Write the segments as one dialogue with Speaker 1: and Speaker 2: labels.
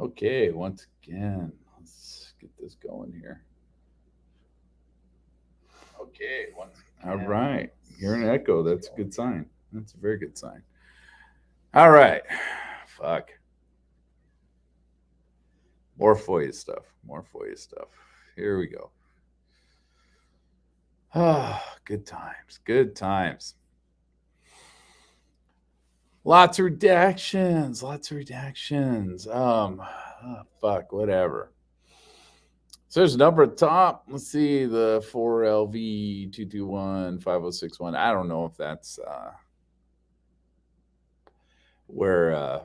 Speaker 1: Okay, once again, let's get this going here.
Speaker 2: Okay, once
Speaker 1: All
Speaker 2: again,
Speaker 1: right. Hear an
Speaker 2: let's
Speaker 1: echo.
Speaker 2: get this
Speaker 1: That's a
Speaker 2: going.
Speaker 1: good sign. That's a very good sign. All right. Fuck. More FOIA stuff. More FOIA stuff. Here we go. Ah, good times. Good times. Lots of redactions. Lots of redactions. Fuck, whatever. So there's a number at the top. Let's see the 4LV2215061. I don't know if that's where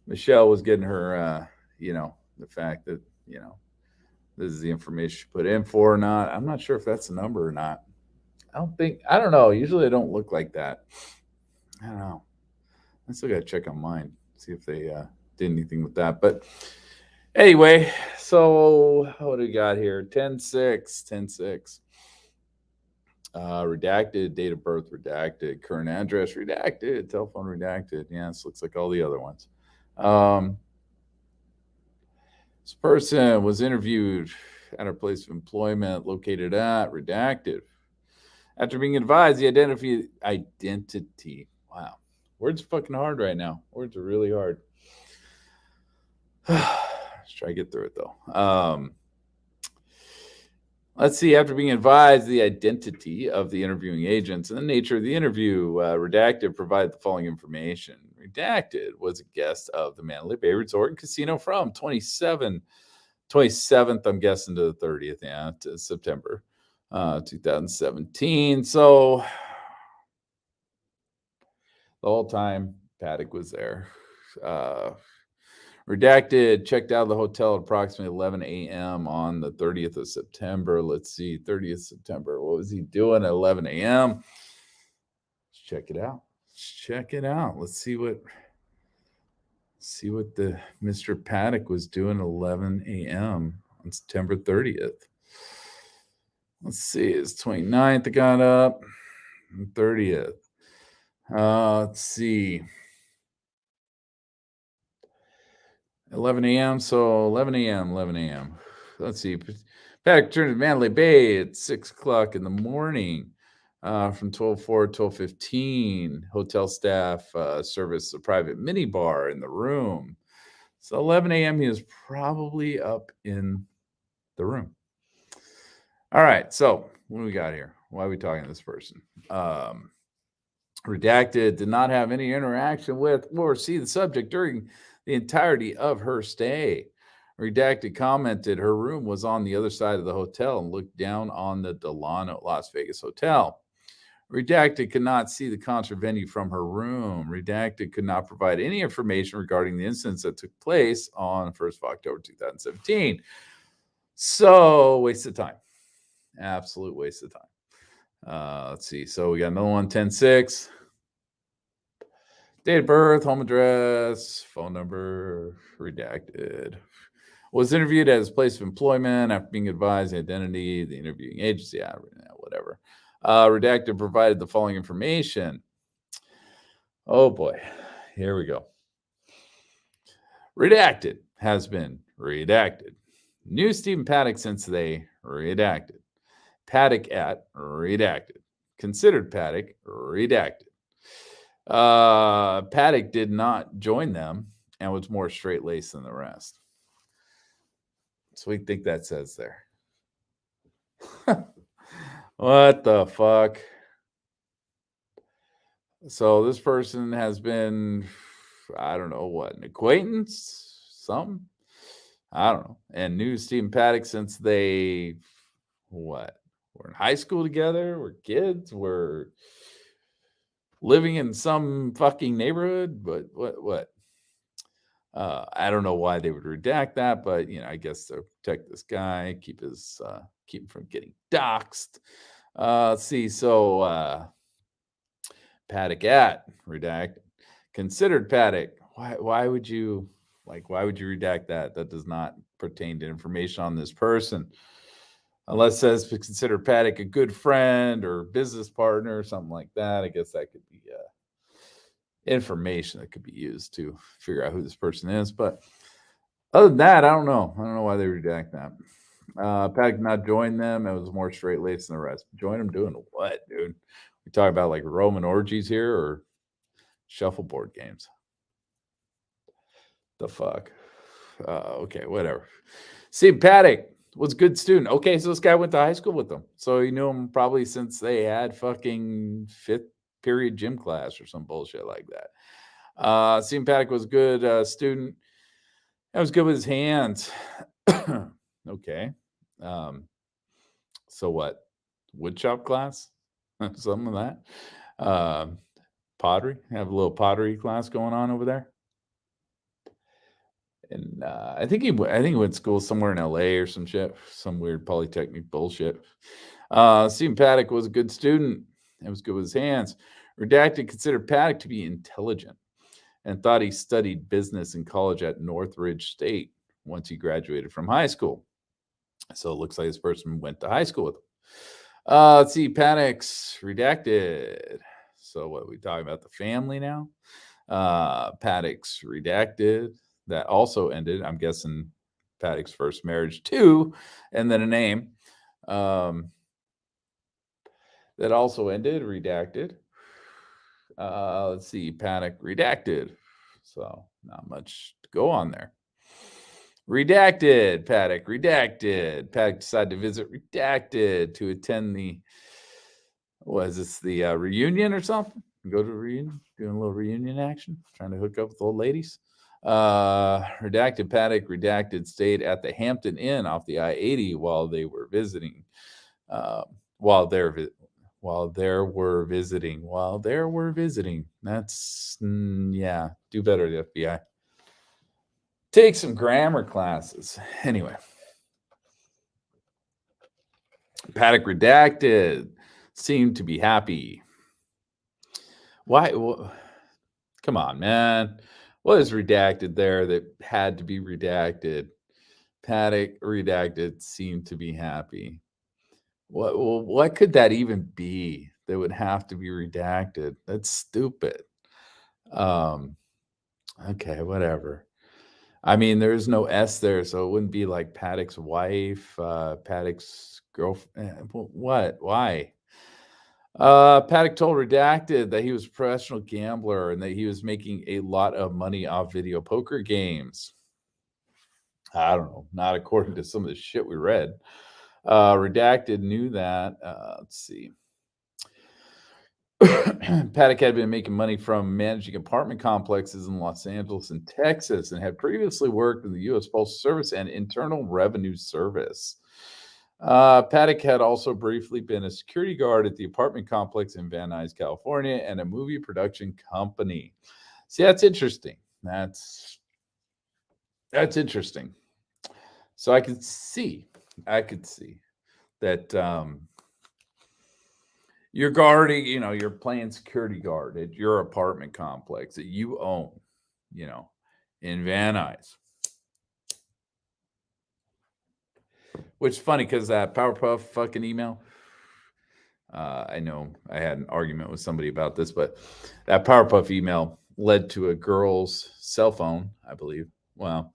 Speaker 1: Michelle was getting her, the fact that, this is the information she put in for or not. I'm not sure if that's the number or not. I don't know. Usually they don't look like that. I don't know. I still got to check on mine, see if they did anything with that. But anyway, so what do we got here? 10-6, 10-6. Redacted, date of birth redacted, current address redacted, telephone redacted. Yes, looks like all the other ones. Um, this person was interviewed at her place of employment located at redacted. After being advised the identity. Wow. Words are fucking hard right now. Words are really hard. Let's try to get through it though. Let's see. After being advised the identity of the interviewing agents and the nature of the interview, Redacted provided the following information. Redacted was a guest of the Mandalay Bay Resort and Casino from 27th, I'm guessing, to the 30th, to September 2017. So the whole time Paddock was there. Uh, Redacted checked out of the hotel at approximately 11 a.m. on the 30th of September. Let's see, 30th September. What was he doing at 11 a.m.? Let's check it out. Let's check it out. Let's see what the Mr. Paddock was doing at 11 a.m. on September 30th. Let's see, it's 29th. I got up. 30th. Let's see. 11 a.m. So 11 a.m. 11 a.m. Let's see. Paddock returned to Mandalay Bay at 6 o'clock in the morning. From 12:04 to 12:15, hotel staff serviced a private mini bar in the room. So 11 a.m. he was probably up in the room. All right. So what do we got here? Why are we talking to this person? Redacted did not have any interaction with or see the subject during the entirety of her stay. Redacted commented her room was on the other side of the hotel and looked down on the Delano Las Vegas Hotel. Redacted could not see the concert venue from her room. Redacted could not provide any information regarding the incidents that took place on 1st of October 2017. So, waste of time. Absolute waste of time. Let's see. So, we got another one, 10-6. Date of birth, home address, phone number, redacted. Was interviewed at his place of employment after being advised the identity, the interviewing agency, whatever. Redacted provided the following information. Oh boy, here we go. Redacted has been redacted. New Stephen Paddock since they redacted. Paddock at redacted. Considered Paddock redacted. Paddock did not join them and was more straight laced than the rest. So we think that says there. What the fuck? So this person has been, I don't know what, an acquaintance, something. I don't know. And knew Stephen Paddock since they, what, were in high school together, were kids, were living in some fucking neighborhood. But what? I don't know why they would redact that, but I guess to protect this guy, keep him from getting doxxed. Let's see. So Paddock at redact considered Paddock. Why would you redact that? That does not pertain to information on this person. Unless it says to consider Paddock a good friend or business partner or something like that. I guess that could be information that could be used to figure out who this person is. But other than that, I don't know. I don't know why they redact that. Paddock not join them. It was more straight laced than the rest. Join them doing what, dude? We talk about like Roman orgies here or shuffleboard games. The fuck. Okay, whatever. See, Paddock was a good student. Okay, so this guy went to high school with them. So he knew him probably since they had fucking fifth period gym class or some bullshit like that. Seeing Paddock was a good student. That was good with his hands. Okay. So what? Woodshop class? Something of that. Pottery? Have a little pottery class going on over there. And I think he went to school somewhere in LA or some shit, some weird polytechnic bullshit. Stephen Paddock was a good student. It was good with his hands. Redacted considered Paddock to be intelligent and thought he studied business in college at Northridge State once he graduated from high school. So it looks like this person went to high school with him. Let's see, Paddock's redacted. So what are we talking about? The family now? Paddock's redacted. That also ended, I'm guessing, Paddock's first marriage too, and then a name. That also ended, redacted. Let's see, Paddock redacted. So not much to go on there. Redacted, Paddock, redacted. Paddock decided to visit redacted to attend the, was this the reunion or something? Go to a reunion, doing a little reunion action, trying to hook up with old ladies. Redacted Paddock, redacted stayed at the Hampton Inn off the I-80 while they were visiting. While they were visiting. That's yeah, do better, the FBI. Take some grammar classes. Anyway, Paddock redacted seemed to be happy. Why? Come on, man. What is redacted there that had to be redacted? Paddock redacted seemed to be happy. What could that even be that would have to be redacted? That's stupid. Okay, whatever. I mean, there's no S there, so it wouldn't be like Paddock's wife, Paddock's girlfriend. What? Why? Paddock told Redacted that he was a professional gambler and that he was making a lot of money off video poker games. I don't know, not according to some of the shit we read. Redacted knew that. Let's see. Paddock had been making money from managing apartment complexes in Los Angeles and Texas and had previously worked in the U.S. Postal Service and Internal Revenue Service. Paddock had also briefly been a security guard at the apartment complex in Van Nuys, California, and a movie production company. See, that's interesting. That's interesting. So I could see that you're guarding, you're playing security guard at your apartment complex that you own, in Van Nuys. Which is funny because that Powerpuff fucking email. I know I had an argument with somebody about this, but that Powerpuff email led to a girl's cell phone, I believe. Well,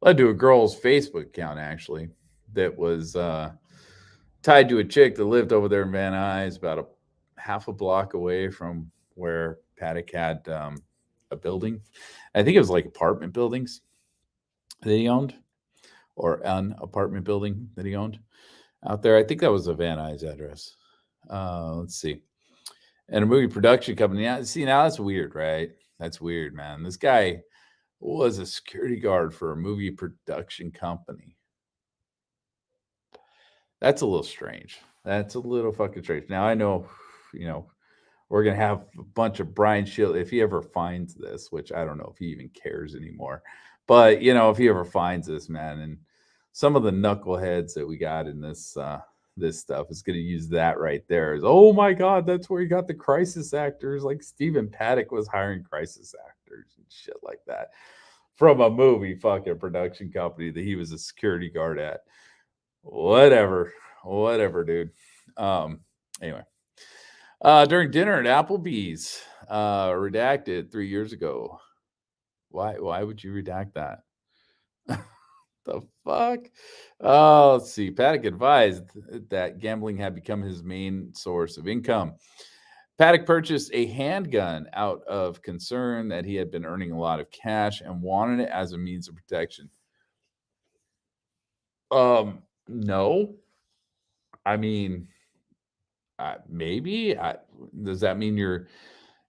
Speaker 1: led to a girl's Facebook account, actually, that was tied to a chick that lived over there in Van Nuys, about a half a block away from where Paddock had a building. I think it was like apartment buildings that he owned, or an apartment building that he owned out there. I think that was a Van Nuys address. Let's see. And a movie production company. Now, see, now that's weird, right? That's weird, man. This guy was a security guard for a movie production company. That's a little strange. That's a little fucking strange. Now I know, we're gonna have a bunch of Brian Shield if he ever finds this, which I don't know if he even cares anymore. But if he ever finds this, man, and some of the knuckleheads that we got in this this stuff is going to use that right there. Is, oh my God, that's where you got the crisis actors. Like Stephen Paddock was hiring crisis actors and shit like that from a movie fucking production company that he was a security guard at. Whatever, dude. Anyway, during dinner at Applebee's, redacted 3 years ago. Why would you redact that? The fuck? Oh, let's see. Paddock advised that gambling had become his main source of income. Paddock purchased a handgun out of concern that he had been earning a lot of cash and wanted it as a means of protection. No. I mean, maybe. Does that mean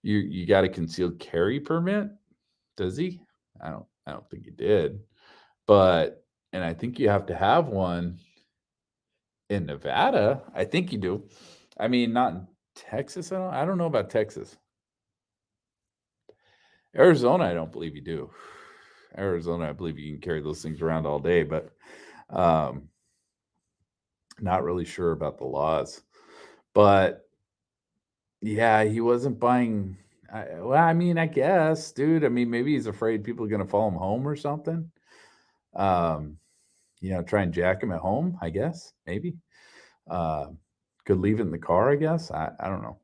Speaker 1: you got a concealed carry permit? Does he? I don't think he did. But and I think you have to have one in Nevada. I think you do. I mean, not in Texas. I don't know about Texas. Arizona, I don't believe you do. Arizona, I believe you can carry those things around all day, but um, not really sure about the laws. But yeah, he wasn't buying. I mean, I guess, dude. I mean, maybe he's afraid people are gonna follow him home or something. Um, try and jack him at home. I guess maybe. Uh, could leave it in the car. I guess. I don't know.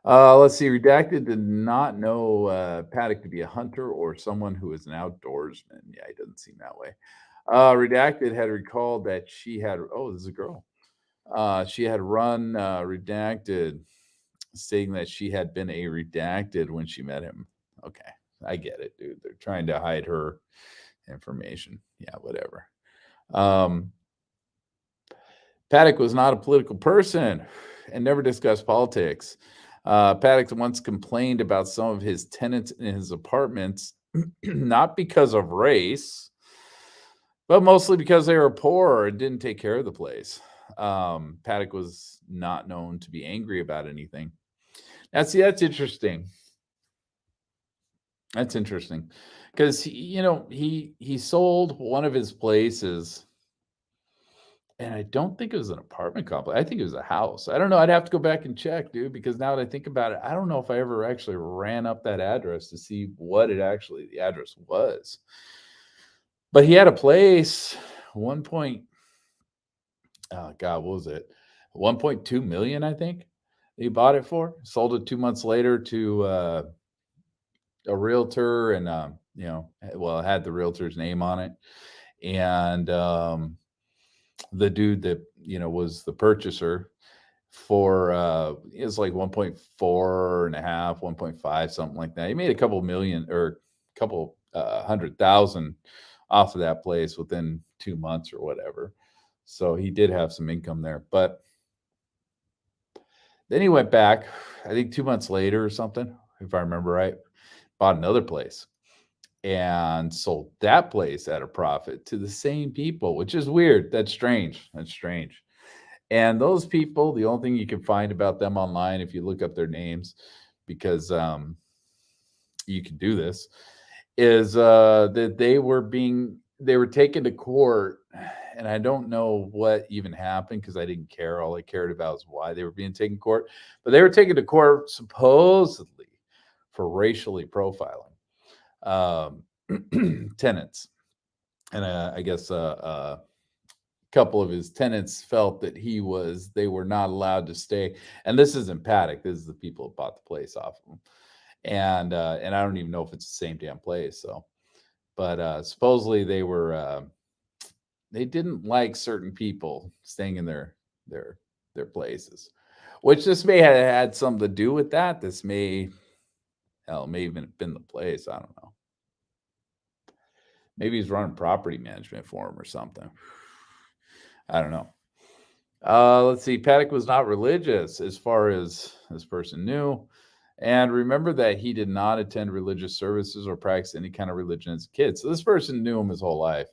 Speaker 1: Let's see. Redacted did not know Paddock to be a hunter or someone who is an outdoorsman. Yeah, he doesn't seem that way. Redacted had recalled that she had. Oh, this is a girl. She had run Redacted, saying that she had been a Redacted when she met him. Okay, I get it, dude. They're trying to hide her information. Yeah, whatever. Um, Paddock was not a political person and never discussed politics. Paddock once complained about some of his tenants in his apartments, not because of race, but mostly because they were poor and didn't take care of the place. Paddock was not known to be angry about anything. That's interesting. That's interesting because he sold one of his places. And I don't think it was an apartment complex. I think it was a house. I don't know. I'd have to go back and check, dude, because now that I think about it, I don't know if I ever actually ran up that address to see what the address was. But he had a place, one point, oh God, what was it? 1.2 million, I think he bought it for. Sold it 2 months later to a realtor and, well, it had the realtor's name on it. And the dude that, was the purchaser for it's like 1.4 and a half, 1.5, something like that. He made a couple million or a couple 100,000 off of that place within 2 months or whatever. So he did have some income there. But then he went back, I think 2 months later or something, if I remember right, bought another place and sold that place at a profit to the same people, which is weird. That's strange. That's strange. And those people, the only thing you can find about them online, if you look up their names, because you can do this, is that they were taken to court, and I don't know what even happened because I didn't care. All I cared about was why they were being taken to court. But they were taken to court supposedly for racially profiling tenants, and I guess couple of his tenants felt that they were not allowed to stay. And this isn't Paddock. This is the people who bought the place off of him. And I don't even know if it's the same damn place. So, but supposedly they didn't like certain people staying in their their places, which this may have had something to do with that. This may even have been the place. I don't know. Maybe he's running property management for him or something. I don't know. Let's see. Paddock was not religious, as far as this person knew. And remember that he did not attend religious services or practice any kind of religion as a kid. So this person knew him his whole life,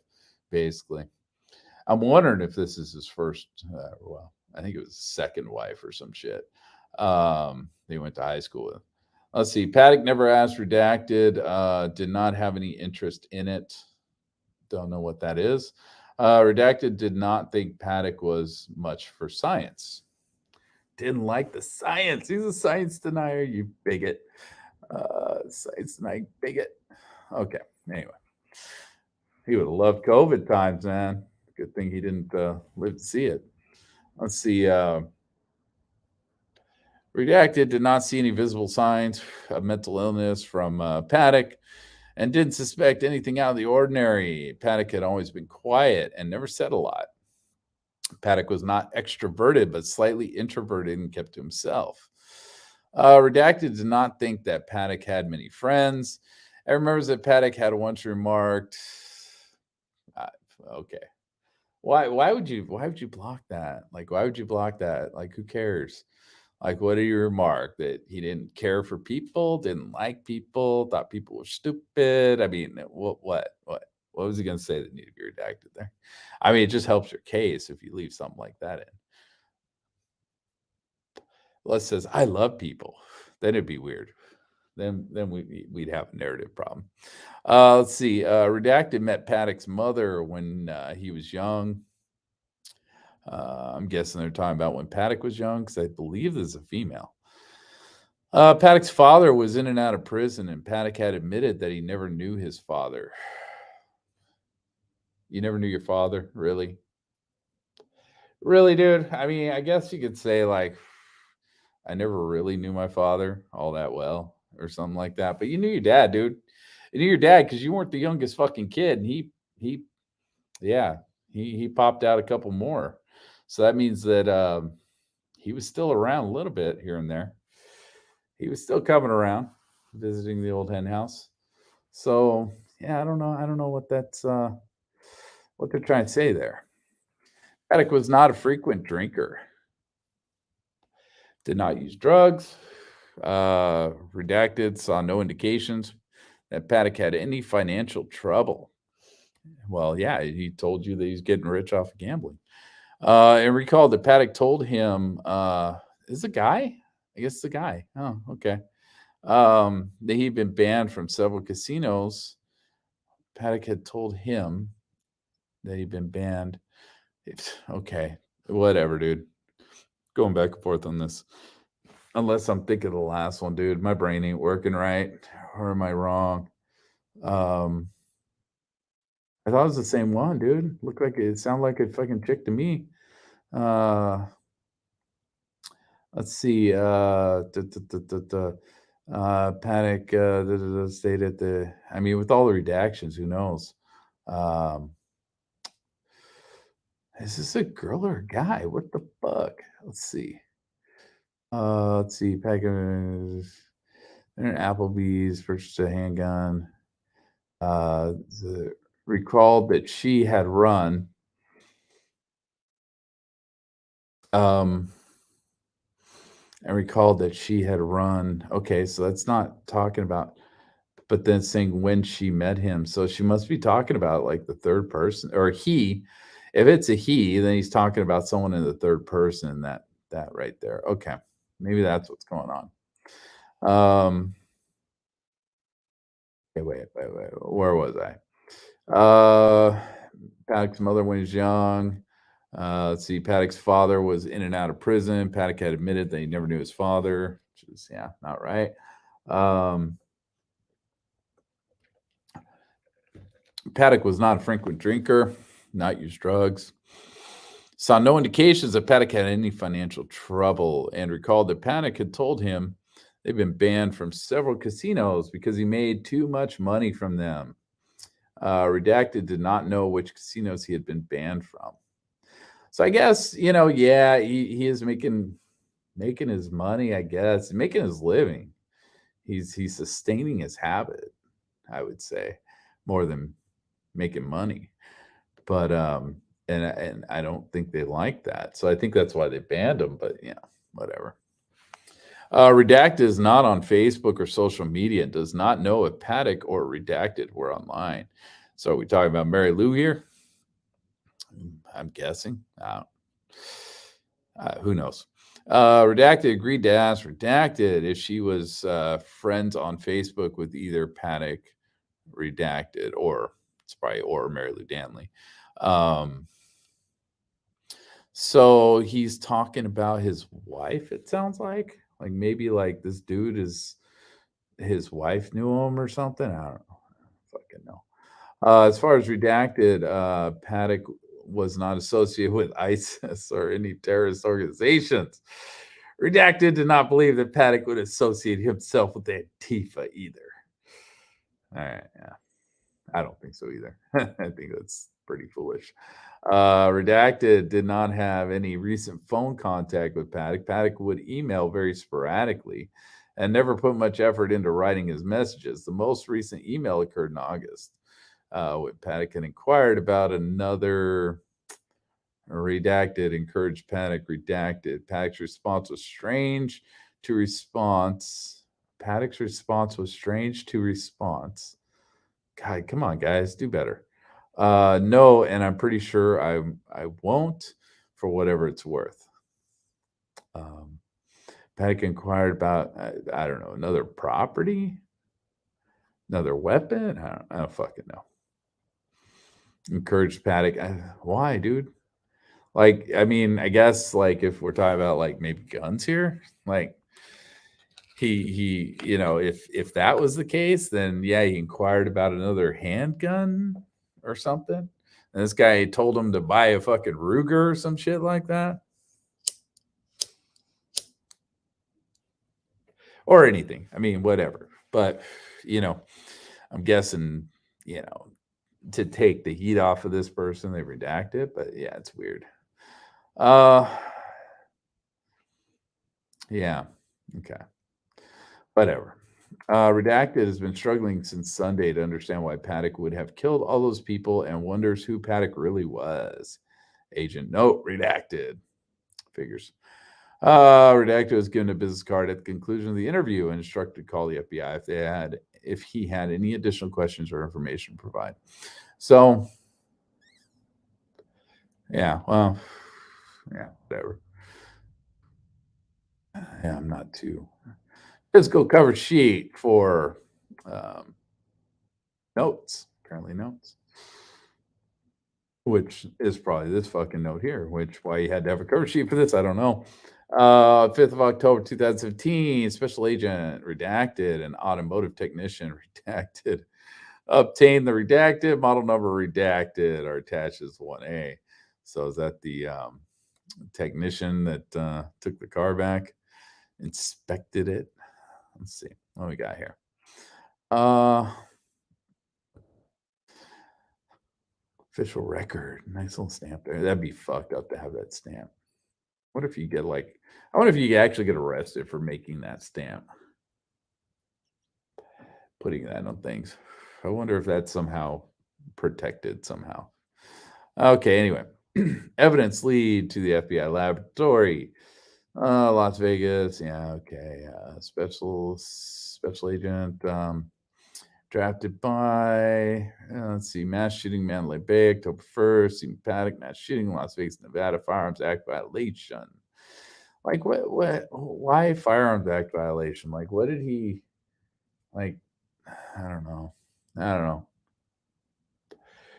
Speaker 1: basically. I'm wondering if this is his first, well, I think it was his second wife or some shit. They went to high school with. Let's see. Paddock never asked redacted, did not have any interest in it. Don't know what that is. Redacted did not think Paddock was much for science. Didn't like the science. He's a science denier, you bigot. Science denying bigot. Okay. Anyway, he would have loved COVID times, man. Good thing he didn't live to see it. Let's see. Redacted did not see any visible signs of mental illness from Paddock and didn't suspect anything out of the ordinary. Paddock had always been quiet and never said a lot. Paddock was not extroverted, but slightly introverted and kept to himself. Redacted did not think that Paddock had many friends. I remembers that Paddock had once remarked, uh, "Okay, why would you block that? Like, why would you block that? Like, who cares? Like, what do you remark that he didn't care for people, didn't like people, thought people were stupid? I mean, what was he going to say that needed to be redacted there? I mean, it just helps your case if you leave something like that in. Les says, "I love people." Then it'd be weird. Then we'd have a narrative problem. Let's see. Redacted met Paddock's mother when he was young. I'm guessing they're talking about when Paddock was young because I believe this is a female. Paddock's father was in and out of prison, and Paddock had admitted that he never knew his father. You never knew your father, really? Really, dude? I mean, I guess you could say like I never really knew my father all that well or something like that. But you knew your dad, dude. You knew your dad because you weren't the youngest fucking kid, and he yeah, he popped out a couple more. So that means that he was still around a little bit here and there. He was still coming around, visiting the old hen house. So yeah, I don't know. I don't know what they're trying to say there. Paddock was not a frequent drinker. Did not use drugs. Redacted saw no indications that Paddock had any financial trouble. Well, yeah, he told you that he's getting rich off of gambling. And recalled that Paddock told him, is a guy? I guess it's a guy. Oh, okay. That he'd been banned from several casinos. Paddock had told him that he'd been banned. Okay, whatever, dude. Going back and forth on this. Unless I'm thinking of the last one, dude. My brain ain't working right. Or am I wrong? Um, I thought it was the same one, dude. Looked like it sounded like a fucking chick to me. Uh, let's see. Panic stated the. I mean, with all the redactions, who knows? Um, is this a girl or a guy? What the fuck? Let's see. Let's see. Packers. Applebee's purchased a handgun. The recalled that she had run. Um, and recalled that she had run. Okay, so that's not talking about, but then saying when she met him. So she must be talking about like the third person or he. If it's a he, then he's talking about someone in the third person. That right there. Okay, maybe that's what's going on. Um, okay, wait. Where was I? Paddock's mother when he was young. Let's see. Paddock's father was in and out of prison. Paddock had admitted that he never knew his father, which is yeah, not right. Um, Paddock was not a frequent drinker, not used drugs. Saw no indications that Paddock had any financial trouble, and recalled that Paddock had told him they've been banned from several casinos because he made too much money from them. Redacted did not know which casinos he had been banned from. So I guess, yeah, he is making his money, I guess, making his living. He's sustaining his habit, I would say, more than making money. But and I don't think they like that. So I think that's why they banned him, but yeah, whatever. Redacted is not on Facebook or social media and does not know if Paddock or Redacted were online. So are we talking about Mary Lou here? I'm guessing. Who knows? Redacted agreed to ask Redacted if she was friends on Facebook with either Paddock, Redacted, or it's probably or Mary Lou Danley. So he's talking about his wife. It sounds like maybe like this dude is his wife knew him or something. I don't know. Fucking know. As far as Redacted, Paddock was not associated with ISIS or any terrorist organizations. Redacted did not believe that Paddock would associate himself with Antifa either. All right, yeah. I don't think so either. I think that's pretty foolish. Redacted did not have any recent phone contact with Paddock. Paddock would email very sporadically and never put much effort into writing his messages. The most recent email occurred in August when Paddock had inquired about another redacted, encouraged Paddock, redacted. Paddock's response was strange to response. Paddock's response was strange to response. God, come on, guys, do better. No, and I'm pretty sure I won't for whatever it's worth. Um, Paddock inquired about I don't know, another property, another weapon. I don't fucking know. Encouraged Paddock. Why, dude? Like, I mean, I guess like if we're talking about like maybe guns here, like he if that was the case, then yeah, he inquired about another handgun or something. And this guy told him to buy a fucking Ruger or some shit like that. Or anything. I mean, whatever. But I'm guessing, to take the heat off of this person, they redact it. But yeah, it's weird. Yeah. Okay. Whatever. Redacted has been struggling since Sunday to understand why Paddock would have killed all those people and wonders who Paddock really was. Agent note redacted. Figures. Redacted was given a business card at the conclusion of the interview and instructed to call the FBI if he had any additional questions or information to provide. So, yeah, well, yeah, whatever. Yeah, I'm not too. Physical cover sheet for um, notes, currently notes, which is probably this fucking note here, which why you had to have a cover sheet for this, I don't know. 5th of October 2015, special agent redacted, an automotive technician redacted, obtained the redacted, model number redacted are attached as 1A. So is that the technician that took the car back, inspected it? Let's see what we got here. Official record. Nice little stamp there. That'd be fucked up to have that stamp. What if you get like, I wonder if you actually get arrested for making that stamp, putting that on things. I wonder if that's somehow protected somehow. Okay, anyway. Evidence lead to the FBI laboratory. Las Vegas. Yeah, okay. Special agent. Drafted by, let's see, mass shooting, Mandalay Bay, October 1st, Stephen Paddock, mass shooting, Las Vegas, Nevada, Firearms Act violation. Like, why Firearms Act violation? Like, what did he, like, I don't know. I don't know.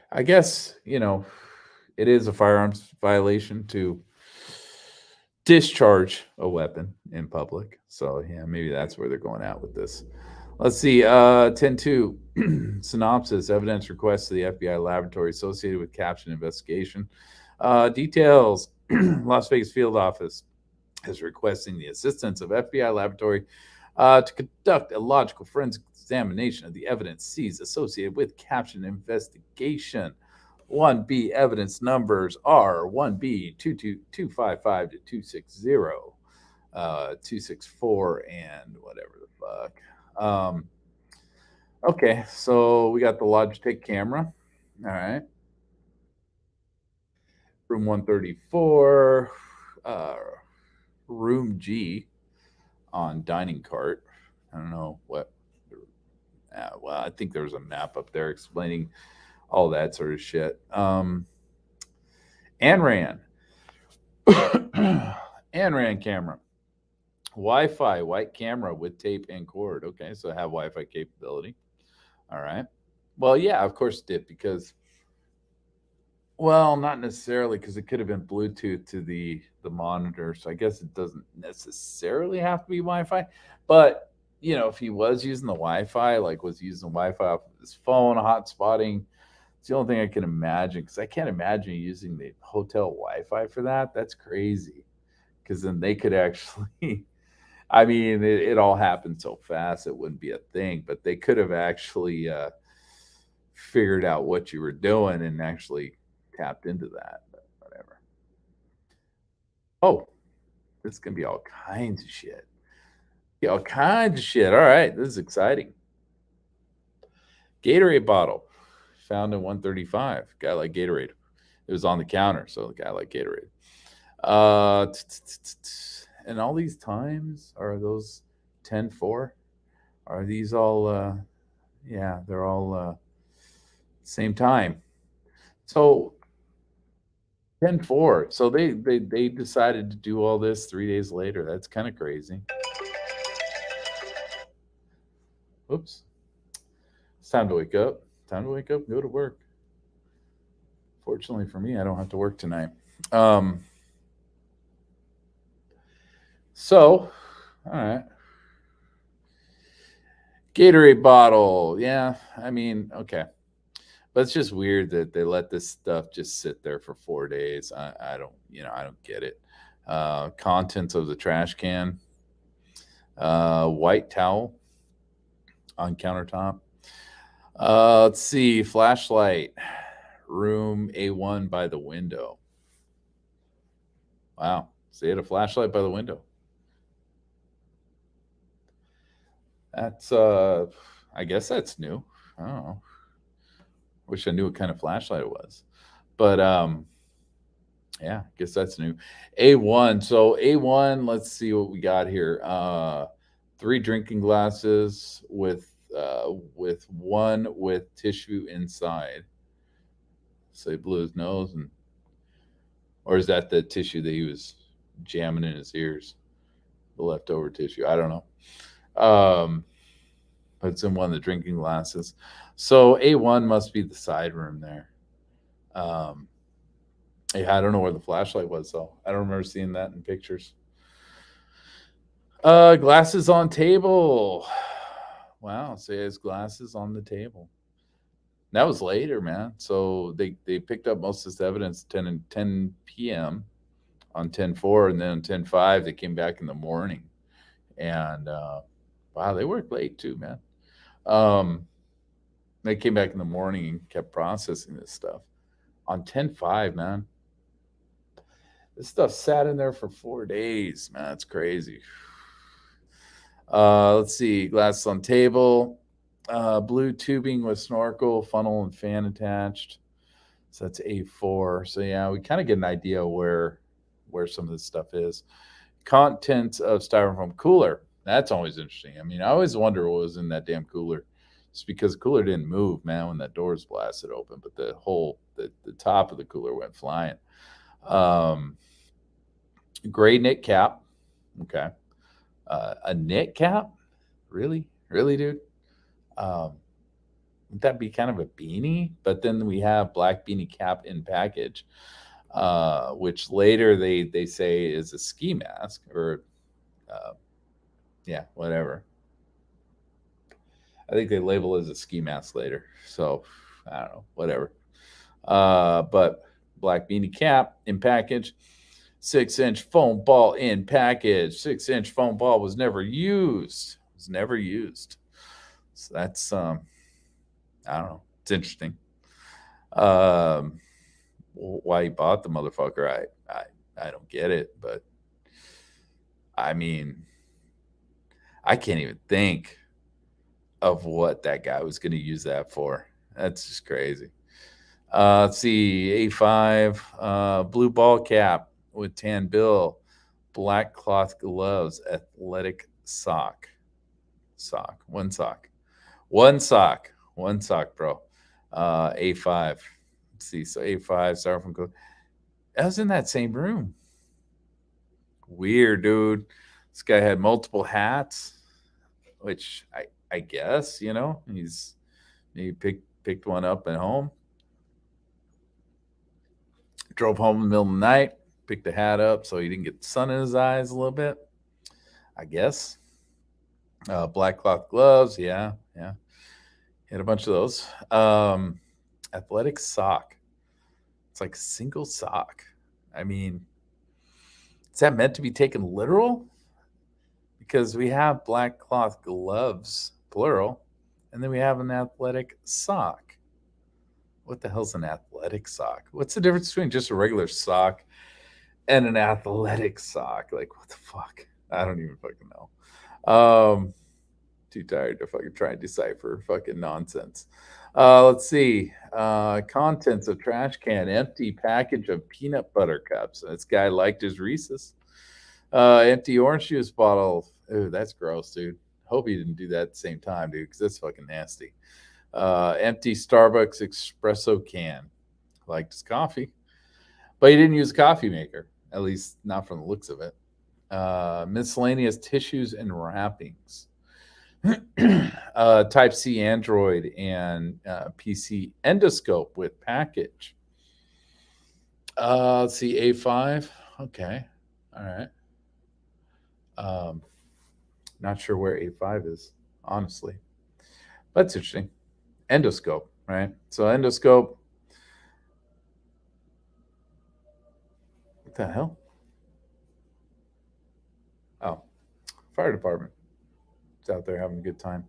Speaker 1: I guess, it is a firearms violation to discharge a weapon in public. So, yeah, maybe that's where they're going out with this. Let's see. 10-2 synopsis. Evidence requests to the FBI laboratory associated with caption investigation. Details. Las Vegas field office is requesting the assistance of FBI laboratory to conduct a logical forensic examination of the evidence seized associated with caption investigation. 1B evidence numbers are 1B 255 to 260, 264, and whatever the fuck. Okay, so we got the Logitech camera. All right. Room 134, room G on dining cart. I don't know what. Well, I think there was a map up there explaining all that sort of shit. ANRAN. ANRAN camera. Wi-Fi white camera with tape and cord. Okay, so have Wi-Fi capability. All right. Well, yeah, of course it did because, well, not necessarily because it could have been Bluetooth to the monitor. So I guess it doesn't necessarily have to be Wi-Fi. But if he was using the Wi-Fi, like was using Wi-Fi off of his phone, hotspotting, it's the only thing I can imagine because I can't imagine using the hotel Wi-Fi for that. That's crazy. because then they could actually. I mean, it all happened so fast it wouldn't be a thing, but they could have actually figured out what you were doing and actually tapped into that. But whatever. Oh, this is gonna be all kinds of shit. Yeah, all kinds of shit. All right, this is exciting. Gatorade bottle found in 135. Guy like Gatorade. It was on the counter, so the guy like Gatorade. And all these times are those 10-4? Are these all? Yeah, they're all same time. So 10-4. So they decided to do all this 3 days later. That's kind of crazy. Oops. It's time to wake up. Time to wake up and go to work. Fortunately for me, I don't have to work tonight. Um, so, all right. Gatorade bottle. Yeah, I mean, okay. But it's just weird that they let this stuff just sit there for 4 days. I don't, I don't get it. Contents of the trash can, white towel on countertop. Let's see, flashlight, room A1 by the window. Wow, so they had a flashlight by the window. That's, I guess that's new. I don't know. Wish I knew what kind of flashlight it was, but yeah, I guess that's new. A1. So A1. Let's see what we got here. Three drinking glasses with one with tissue inside. So he blew his nose, and or is that the tissue that he was jamming in his ears? The leftover tissue. I don't know. But it's in one of the drinking glasses. So A1 must be the side room there. Um, yeah, I don't know where the flashlight was though. I don't remember seeing that in pictures. Glasses on table. Wow, so he has glasses on the table. That was later, man. So they picked up most of this evidence 10 on 10-4, and then on 10-5 they came back in the morning. And wow, they worked late too, man. Um, they came back in the morning and kept processing this stuff. On 10-5, man. This stuff sat in there for 4 days, man. That's crazy. Let's see. Glasses on table. Blue tubing with snorkel, funnel, and fan attached. So that's A4. So yeah, we kind of get an idea where some of this stuff is. Contents of styrofoam cooler. That's always interesting. I mean, I always wonder what was in that damn cooler. It's because the cooler didn't move, man, when that door was blasted open, but the top of the cooler went flying. Um, Gray knit cap. Okay. A knit cap? Really? Really, dude? Um, would that be kind of a beanie? But then we have black beanie cap in package, which later they say is a ski mask or uh, yeah, whatever. I think they label it as a ski mask later. So I don't know, whatever. But black beanie cap in package, 6-inch foam ball in package. 6-inch foam ball was never used. Was never used. So that's I don't know. It's interesting. Um, why he bought the motherfucker, I don't get it. But I mean, I can't even think of what that guy was going to use that for. That's just crazy. Let's see, A5, blue ball cap with tan bill, black cloth gloves, athletic sock, one sock, bro. A5. Let's see, so A5, styrofoam coat. That was in that same room. Weird, dude. This guy had multiple hats, which I guess he picked one up at home. Drove home in the middle of the night, picked the hat up so he didn't get the sun in his eyes a little bit. I guess. Black cloth gloves, yeah, yeah. Had a bunch of those. Athletic sock. It's like a single sock. I mean, Is that meant to be taken literal? Because we have black cloth gloves, plural, and then we have an athletic sock. What the hell's an athletic sock? What's the difference between just a regular sock and an athletic sock? Like, what the fuck? I don't even fucking know. Too tired to fucking try and decipher fucking nonsense. Let's see. Contents of trash can: empty package of peanut butter cups. This guy liked his Reese's. Empty orange juice bottle. Ooh, that's gross, dude. Hope he didn't do that at the same time, dude, because that's fucking nasty. Empty Starbucks espresso can. Liked his coffee, but he didn't use a coffee maker, at least not from the looks of it. Miscellaneous tissues and wrappings. Type C Android and PC endoscope with package. Let's see, A5. Okay. All right. Not sure where A5 is, honestly. That's interesting. Endoscope, right? So endoscope. What the hell? Oh, fire department. It's out there having a good time.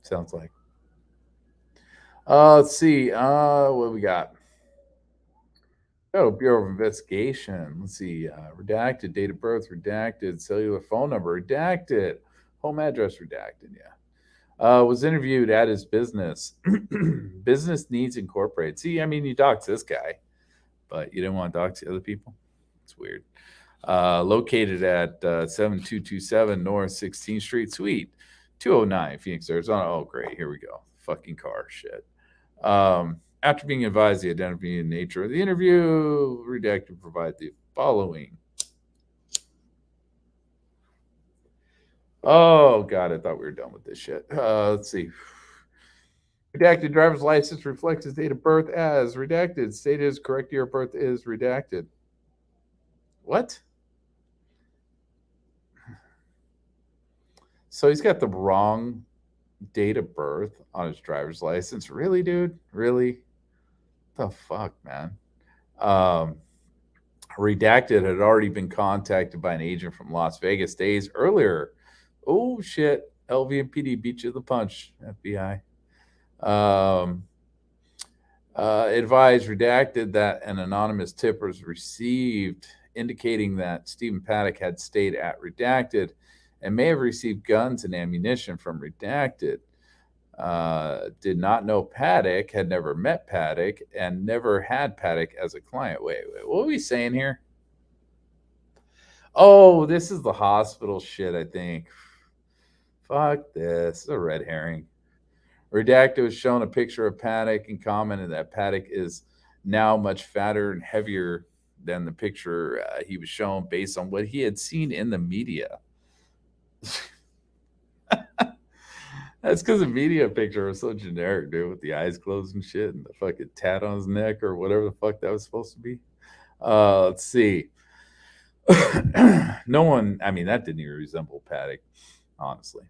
Speaker 1: Sounds like. Let's see. What we got? Oh, Bureau of Investigation. Let's see. Redacted. Date of birth redacted. Cellular phone number redacted. Home address redacted. Yeah. Was interviewed at his business. Business Needs Incorporated. See, I mean, you doxed this guy, but you didn't want to dox the other people. It's weird. Located at 7227 North 16th Street, Suite 209, Phoenix, Arizona. Oh, great. Here we go. Fucking car shit. After being advised the identity and nature of the interview, redacted provide the following. Oh, God, I thought we were done with this shit. Let's see. Redacted driver's license reflects his date of birth as redacted. Stated his correct year of birth is redacted. What? So he's got the wrong date of birth on his driver's license. Really, dude? Really? The fuck, man? Um, Redacted had already been contacted by an agent from Las Vegas days earlier. Oh shit! LVMPD beat you to the punch, FBI. Um, Advised redacted that an anonymous tip was received indicating that Stephen Paddock had stayed at redacted and may have received guns and ammunition from redacted. Did not know Paddock, had never met Paddock, and never had Paddock as a client. Wait, what are we saying here? Oh, this is the hospital shit, I think. Fuck this. It's a red herring. Redacted was shown a picture of Paddock and commented that Paddock is now much fatter and heavier than the picture he was shown based on what he had seen in the media. That's because the media picture was so generic, dude, with the eyes closed and shit and the fucking tat on his neck or whatever the fuck that was supposed to be. Let's see. No one, I mean, that didn't even resemble Paddock, honestly.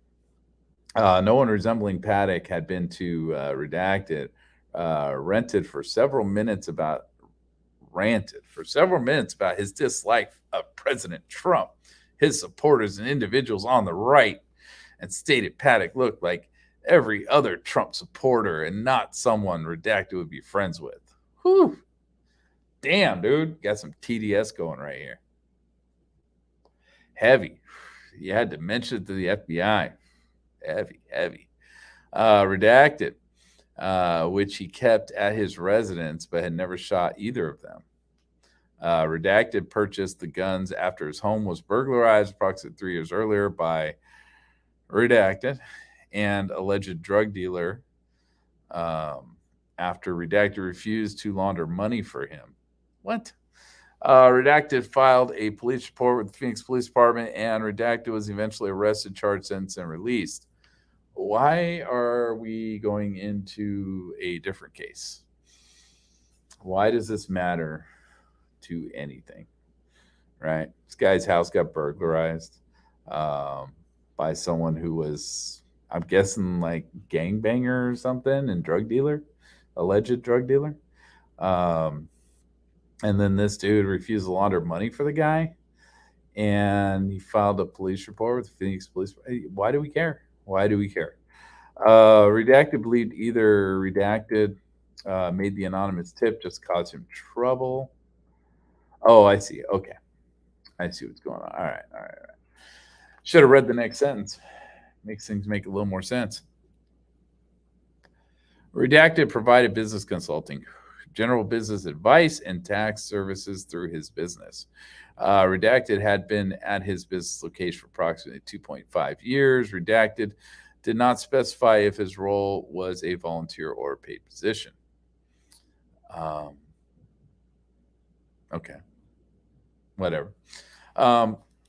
Speaker 1: No one resembling Paddock had been to Redacted, ranted for several minutes about his dislike of President Trump, his supporters, and individuals on the right, and stated Paddock looked like every other Trump supporter and not someone Redacted would be friends with. Whew. Damn, dude. Got some TDS going right here. Heavy. You had to mention it to the FBI. Heavy. Redacted, which he kept at his residence but had never shot either of them. Redacted purchased the guns after his home was burglarized approximately 3 years earlier by Redacted and alleged drug dealer after Redacted refused to launder money for him. What? Redacted filed a police report with the Phoenix Police Department, and Redacted was eventually arrested, charged, sentenced, and released. Why are we going into a different case? Why does this matter to anything? Right? This guy's house got burglarized by someone who was, I'm guessing, like gangbanger or something and drug dealer, alleged drug dealer. And then this dude refused to launder money for the guy, and he filed a police report with the Phoenix Police. Why do we care? Why do we care? Redacted believed either Redacted made the anonymous tip just cause him trouble. Oh, I see. Okay. I see what's going on. All right. All right. All right. Should have read the next sentence. Makes things make a little more sense. Redacted provided business consulting, general business advice, and tax services through his business. Redacted had been at his business location for approximately 2.5 years. Redacted did not specify if his role was a volunteer or a paid position. Okay, whatever.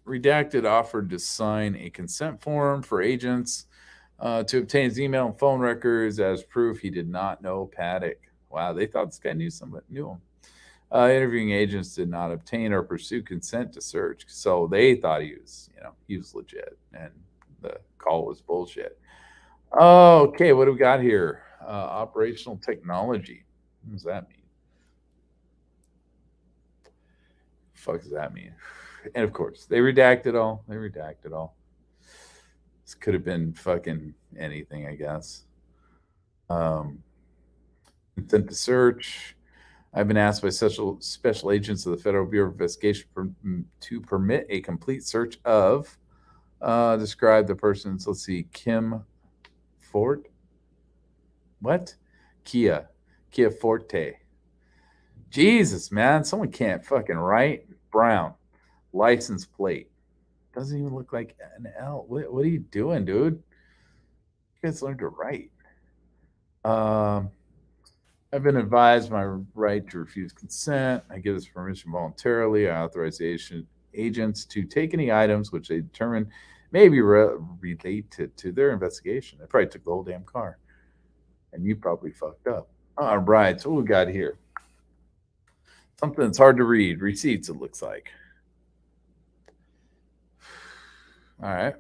Speaker 1: Redacted offered to sign a consent form for agents to obtain his email and phone records as proof he did not know Paddock. Wow, they thought this guy knew him. Interviewing agents did not obtain or pursue consent to search, so they thought he was legit, and the call was bullshit. Okay, what do we got here? Operational technology. What does that mean? Fuck does that mean? And of course, they redacted all. They redacted all. This could have been fucking anything, I guess. Consent to search. I've been asked by special agents of the Federal Bureau of Investigation to permit a complete search of. Describe the person's. Let's see, Kim Fort. What? Kia Forte. Jesus, man, someone can't fucking write. Brown, license plate. Doesn't even look like an L. What are you doing, dude? You guys learned to write. I've been advised my right to refuse consent. I give this permission voluntarily. I authorize agents to take any items which they determine may be related to their investigation. They probably took the whole damn car. And you probably fucked up. All right, so what we got here? Something that's hard to read. Receipts, it looks like. All right.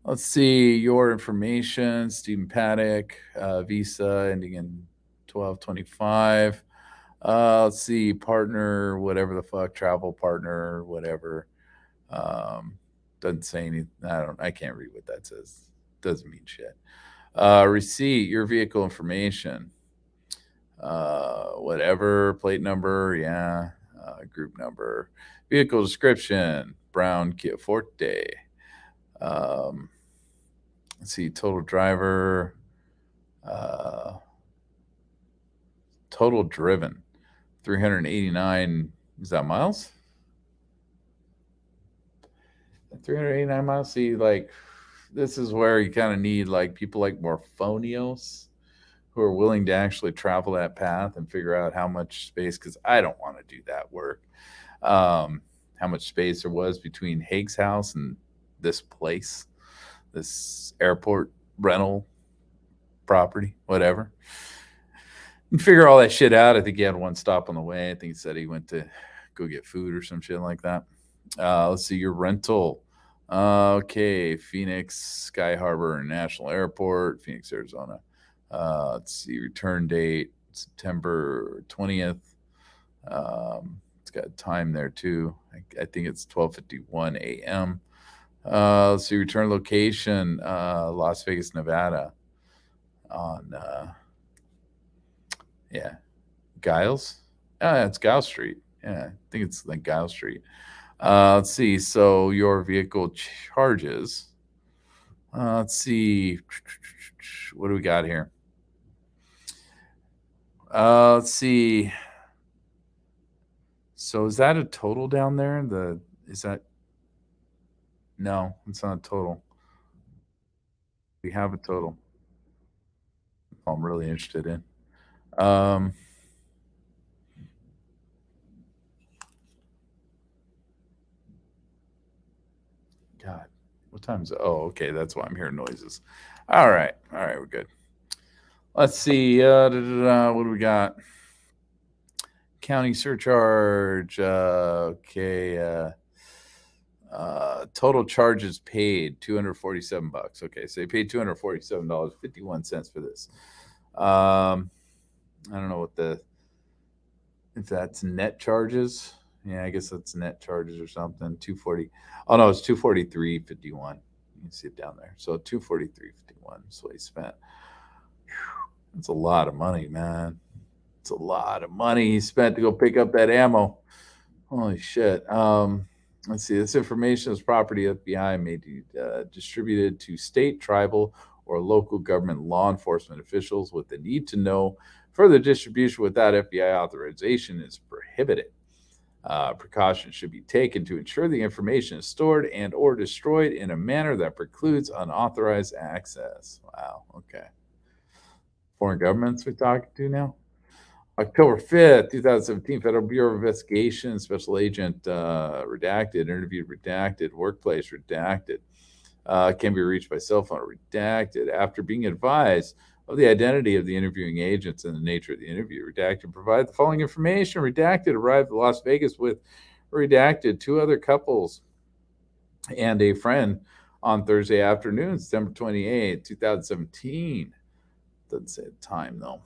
Speaker 1: Let's see your information. Stephen Paddock, Visa ending in 1225. Let's see, partner, whatever the fuck, travel partner, whatever. Doesn't say anything. I can't read what that says. Doesn't mean shit. Receipt, your vehicle information. Whatever, plate number, yeah. Group number. Vehicle description, brown Kia Forte. Let's see, total driver. Total driven, 389. Is that miles? 389 miles. See, like, this is where you kind of need like people like Morphonios who are willing to actually travel that path and figure out how much space, because I don't want to do that work. How much space there was between Haig's house and this place, this airport rental property, whatever. And figure all that shit out. I think he had one stop on the way. I think he said he went to go get food or some shit like that. Let's see, your rental. Okay, Phoenix, Sky Harbor National Airport, Phoenix, Arizona. Let's see, return date, September 20th. It's got time there too. I think it's 12:51 a.m. Let's see, return location, Las Vegas, Nevada. On yeah, Giles. Oh, it's Giles Street. Yeah, I think it's like Giles Street. Let's see. So your vehicle charges. Let's see. What do we got here? Let's see. So is that a total down there? Is that? No, it's not a total. We have a total. I'm really interested in. God, what time is it? Oh, okay, that's why I'm hearing noises. All right, we're good. Let's see. What do we got? County surcharge. Okay. Total charges paid $247. Okay, so they paid $247.51 for this. I don't know what the if that's net charges. Yeah, I guess that's net charges or something. 240. Oh no, it's 243.51. You can see it down there. So 243.51 is what he spent. That's a lot of money, man. It's a lot of money he spent to go pick up that ammo. Holy shit. Let's see. This information is property FBI may be distributed to state, tribal, or local government law enforcement officials with the need to know. Further distribution without FBI authorization is prohibited. Precautions should be taken to ensure the information is stored and or destroyed in a manner that precludes unauthorized access. Wow. Okay. Foreign governments we're talking to now? October 5th, 2017, Federal Bureau of Investigation, Special Agent redacted, interviewed redacted, workplace redacted, can be reached by cell phone redacted. After being advised of the identity of the interviewing agents and the nature of the interview, redacted provided the following information. Redacted arrived at Las Vegas with redacted two other couples and a friend on Thursday afternoon, September 28th, 2017. Doesn't say the time though.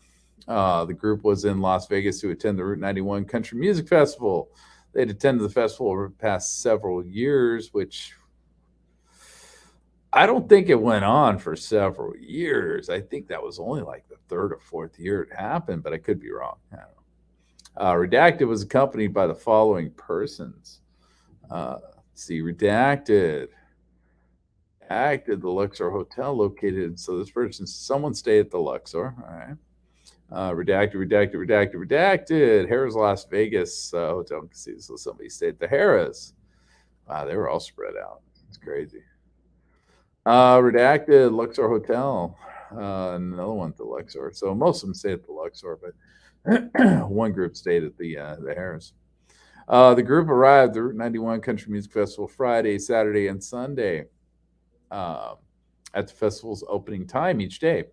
Speaker 1: The group was in Las Vegas to attend the Route 91 Country Music Festival. They'd attended the festival over the past several years, which I don't think it went on for several years. I think that was only like the third or fourth year it happened, but I could be wrong. I don't know. Redacted was accompanied by the following persons. See, Redacted acted the Luxor Hotel located. So this person, someone stayed at the Luxor. All right. Redacted. Harrah's Las Vegas Hotel and Casino. So somebody stayed at the Harrah's. Wow, they were all spread out. It's crazy. Redacted Luxor Hotel. Another one at the Luxor. So most of them stayed at the Luxor, but one group stayed at the Harrah's. The group arrived at the Route 91 Country Music Festival Friday, Saturday, and Sunday at the festival's opening time each day.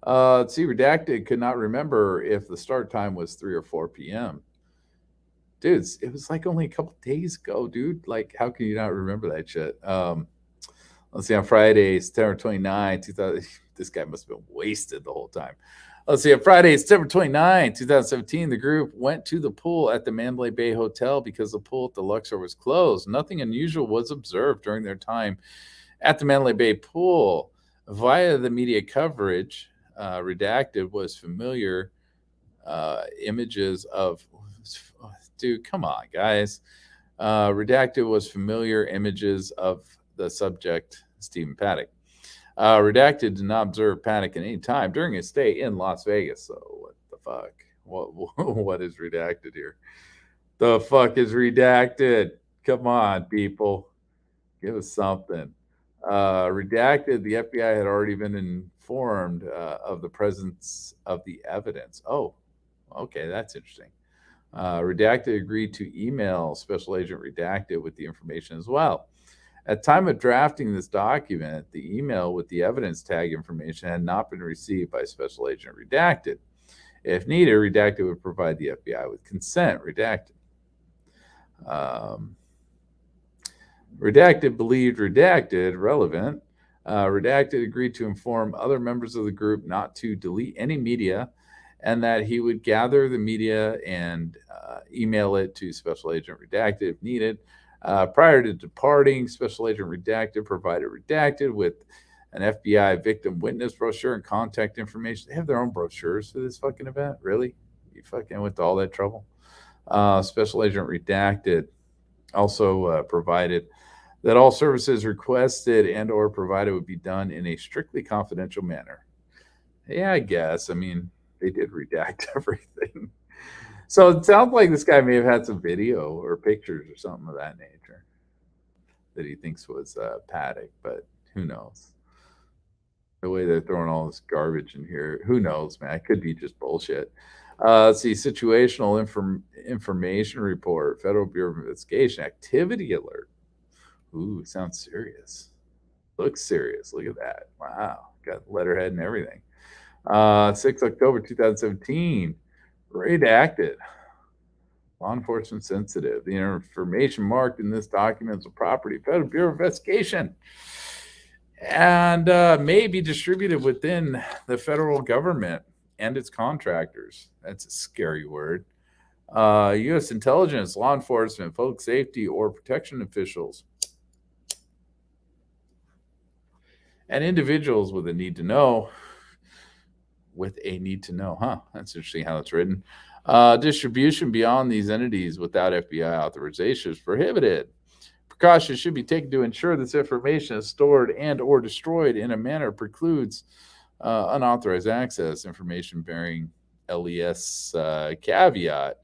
Speaker 1: Let's see, Redacted could not remember if the start time was 3 or 4 p.m. Dude, it was like only a couple days ago, dude. Like, how can you not remember that shit? Let's see, on Friday, September 29, 2000, this guy must have been wasted the whole time. Let's see, on Friday, September 29, 2017, the group went to the pool at the Mandalay Bay Hotel because the pool at the Luxor was closed. Nothing unusual was observed during their time at the Mandalay Bay pool. Via the media coverage, Redacted was familiar images of, dude, come on, guys. Redacted was familiar images of the subject, Stephen Paddock. Redacted did not observe Paddock at any time during his stay in Las Vegas. So what the fuck? What is redacted here? The fuck is redacted? Come on, people. Give us something. Redacted, the FBI had already been informed of the presence of the evidence. Oh, okay, that's interesting. Redacted agreed to email Special Agent Redacted with the information as well. At time of drafting this document, the email with the evidence tag information had not been received by Special Agent Redacted. If needed, Redacted would provide the FBI with consent. Redacted. Redacted believed Redacted relevant. Redacted agreed to inform other members of the group not to delete any media and that he would gather the media and email it to Special Agent Redacted if needed. Prior to departing, Special Agent Redacted provided Redacted with an FBI victim witness brochure and contact information. They have their own brochures for this fucking event? Really? You fucking went to all that trouble? Special Agent Redacted also provided that all services requested and or provided would be done in a strictly confidential manner. Yeah, I guess. I mean, they did redact everything. So it sounds like this guy may have had some video or pictures or something of that nature that he thinks was Paddock, but who knows? The way they're throwing all this garbage in here, who knows, man? It could be just bullshit. Let's see, situational information report, Federal Bureau of Investigation, activity alert. Ooh, sounds serious. Looks serious. Look at that. Wow. Got letterhead and everything. 6 October 2017. Redacted. Law enforcement sensitive. The information marked in this document is a property of Federal Bureau of Investigation and may be distributed within the federal government and its contractors. That's a scary word. U.S. intelligence, law enforcement, public safety, or protection officials, and individuals with a need to know. With a need to know, huh? That's interesting how it's written. Distribution beyond these entities without FBI authorization is prohibited. Precautions should be taken to ensure this information is stored and or destroyed in a manner precludes unauthorized access. Information bearing LES caveat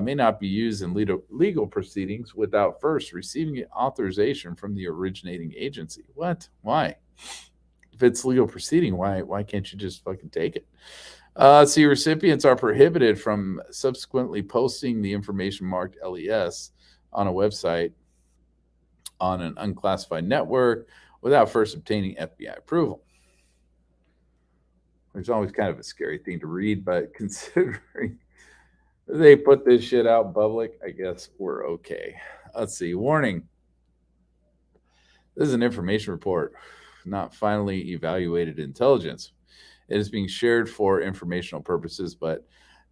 Speaker 1: may not be used in legal proceedings without first receiving authorization from the originating agency. What? Why? If it's legal proceeding, why can't you just fucking take it? See, recipients are prohibited from subsequently posting the information marked LES on a website on an unclassified network without first obtaining FBI approval. It's always kind of a scary thing to read, but considering they put this shit out in public, I guess we're okay. Let's see. Warning. This is an information report, not finally evaluated intelligence. It is being shared for informational purposes, but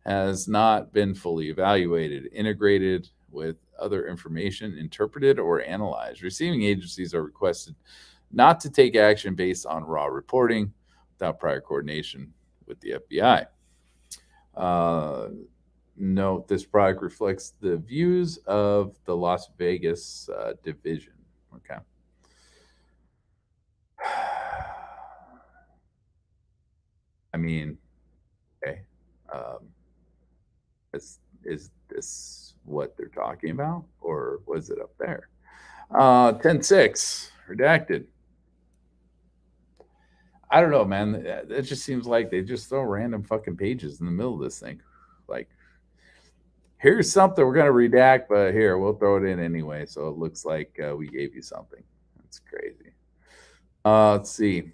Speaker 1: has not been fully evaluated, integrated with other information, interpreted, or analyzed. Receiving agencies are requested not to take action based on raw reporting without prior coordination with the FBI. Note this product reflects the views of the Las Vegas division. Okay. I mean, okay. Is this what they're talking about, or was it up there? 10.6 redacted. I don't know, man. It just seems like they just throw random fucking pages in the middle of this thing. Like, here's something we're going to redact, but here, we'll throw it in anyway. So it looks like we gave you something. That's crazy. Let's see.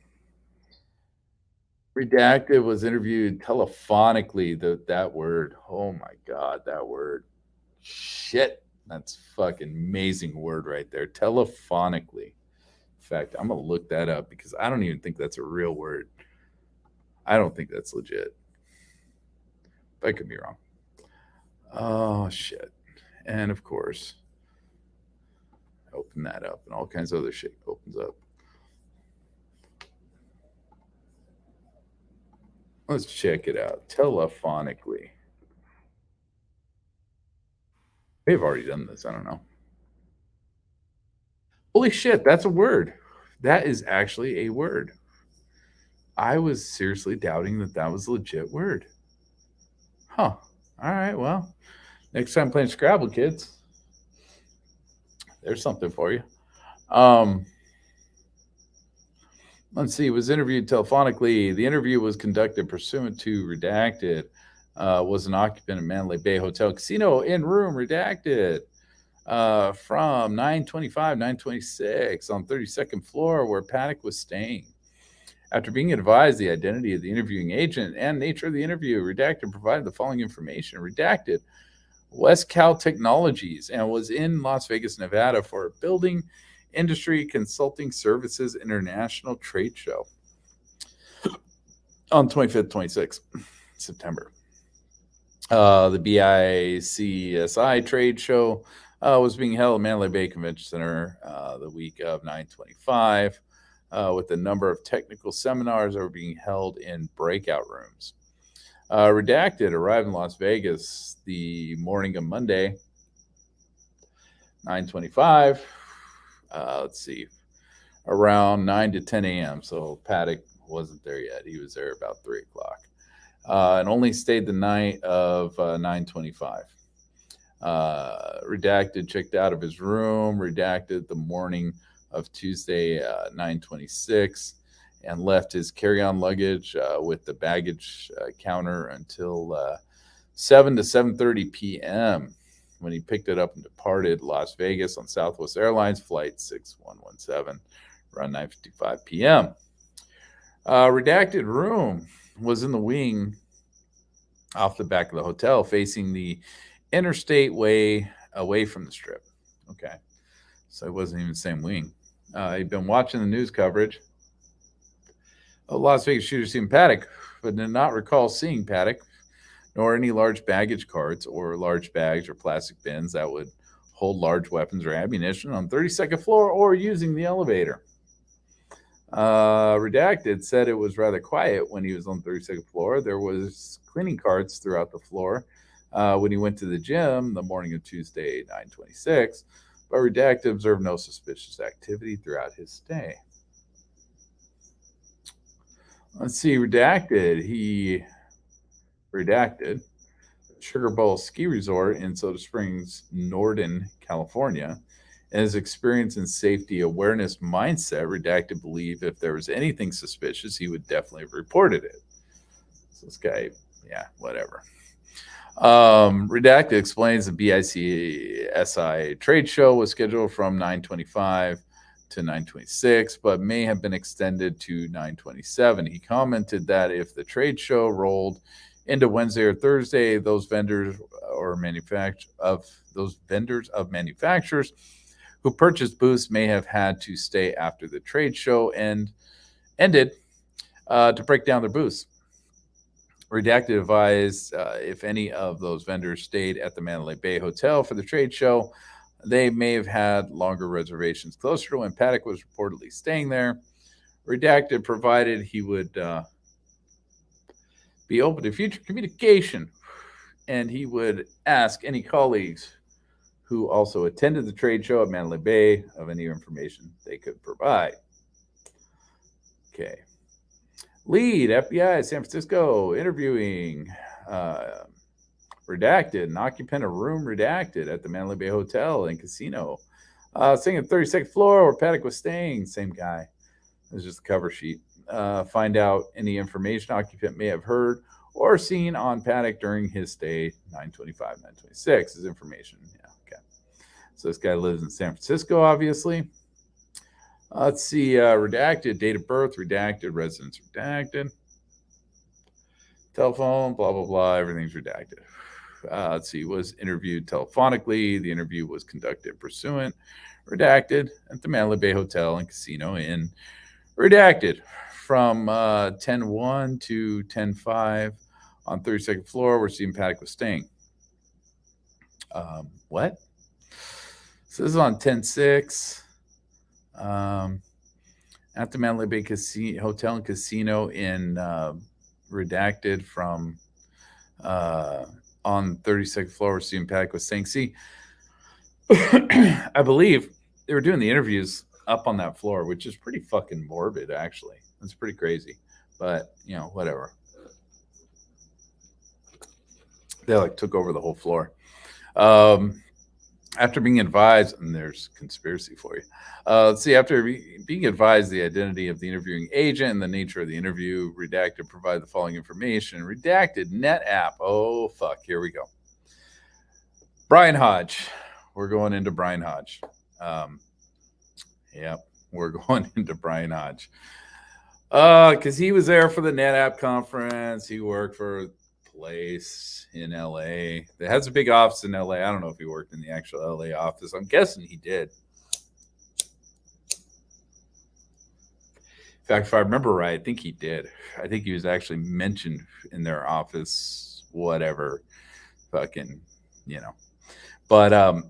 Speaker 1: Redacted was interviewed telephonically. That word. Oh my God, that word. Shit. That's fucking amazing word right there. Telephonically. In fact, I'm going to look that up because I don't even think that's a real word. I don't think that's legit. But I could be wrong. Oh, shit. And of course, open that up and all kinds of other shit opens up. Let's check it out. Telephonically. They've already done this. I don't know. Holy shit, that's a word. That is actually a word. I was seriously doubting that was a legit word. Huh. All right, well, next time playing Scrabble, kids, there's something for you. Let's see. Was interviewed telephonically. The interview was conducted pursuant to redacted. Was an occupant of Mandalay Bay Hotel Casino in room redacted from 925, 926 on 32nd floor where Paddock was staying. After being advised the identity of the interviewing agent and nature of the interview, redacted provided the following information. Redacted West Cal Technologies and was in Las Vegas, Nevada for a building industry consulting services international trade show on 25th, 26th September. The BICSI trade show was being held at Mandalay Bay Convention Center the week of 9/25, with a number of technical seminars that were being held in breakout rooms. Redacted arrived in Las Vegas the morning of Monday, 9/25. Let's see, around 9 to 10 a.m. So Paddock wasn't there yet. He was there about 3 o'clock. And only stayed the night of 9/25. Redacted checked out of his room. Redacted the morning of Tuesday, 9/26, and left his carry-on luggage with the baggage counter until 7 to 7:30 p.m. when he picked it up and departed Las Vegas on Southwest Airlines Flight 6117 around 9:55 p.m. Redacted room was in the wing off the back of the hotel facing the interstate way away from the strip. Okay. So it wasn't even the same wing. He'd been watching the news coverage A Las Vegas shooter seen Paddock, but did not recall seeing Paddock, nor any large baggage carts or large bags or plastic bins that would hold large weapons or ammunition on 32nd floor or using the elevator. Redacted said it was rather quiet when he was on the 32nd floor. There was cleaning carts throughout the floor when he went to the gym the morning of Tuesday, 9/26, but Redacted observed no suspicious activity throughout his stay. Let's see, He redacted Sugar Bowl Ski Resort in Soda Springs, Norden, California. And his experience and safety awareness mindset, Redacted believe if there was anything suspicious, he would definitely have reported it. So this guy, yeah, whatever. Redacted explains the BICSI trade show was scheduled from 9/25 to 9/26, but may have been extended to 9/27. He commented that if the trade show rolled into Wednesday or Thursday, those vendors of manufacturers who purchased booths may have had to stay after the trade show ended to break down their booths. Redacted advised if any of those vendors stayed at the Mandalay Bay Hotel for the trade show, they may have had longer reservations closer to when Paddock was reportedly staying there. Redacted provided he would be open to future communication, and he would ask any colleagues who also attended the trade show at Mandalay Bay of any information they could provide. Okay. Lead, FBI, San Francisco, interviewing redacted, an occupant of room redacted at the Mandalay Bay Hotel and Casino. Staying at the 32nd floor where Paddock was staying. Same guy. It was just a cover sheet. Find out any information occupant may have heard or seen on Paddock during his stay, 9/25, 9/26 is information. Yeah, okay. So this guy lives in San Francisco, obviously. Let's see, redacted, date of birth, redacted, residence, redacted. Telephone, blah, blah, blah, everything's redacted. Let's see, was interviewed telephonically. The interview was conducted pursuant, redacted, at the Mandalay Bay Hotel and Casino in redacted from 10/1 to 10/5 on 32nd floor where Stephen Paddock was staying. What? So this is on 10/6. At the Mandalay Bay Hotel and Casino in redacted from on 32nd floor where Stephen Paddock was staying. See, I believe they were doing the interviews up on that floor, which is pretty fucking morbid, actually. That's pretty crazy. But, whatever. They took over the whole floor. After being advised, and there's conspiracy for you. Let's see. After being advised the identity of the interviewing agent and the nature of the interview, redacted provide the following information. Redacted NetApp. Oh fuck! Here we go. Brian Hodge. We're going into Brian Hodge. Yep, we're going into Brian Hodge. Because he was there for the NetApp conference. He worked for place in LA. It has a big office in LA. I don't know if he worked in the actual LA office. I'm guessing he did. In fact, if I remember right, I think he did. I think he was actually mentioned in their office, whatever, fucking, But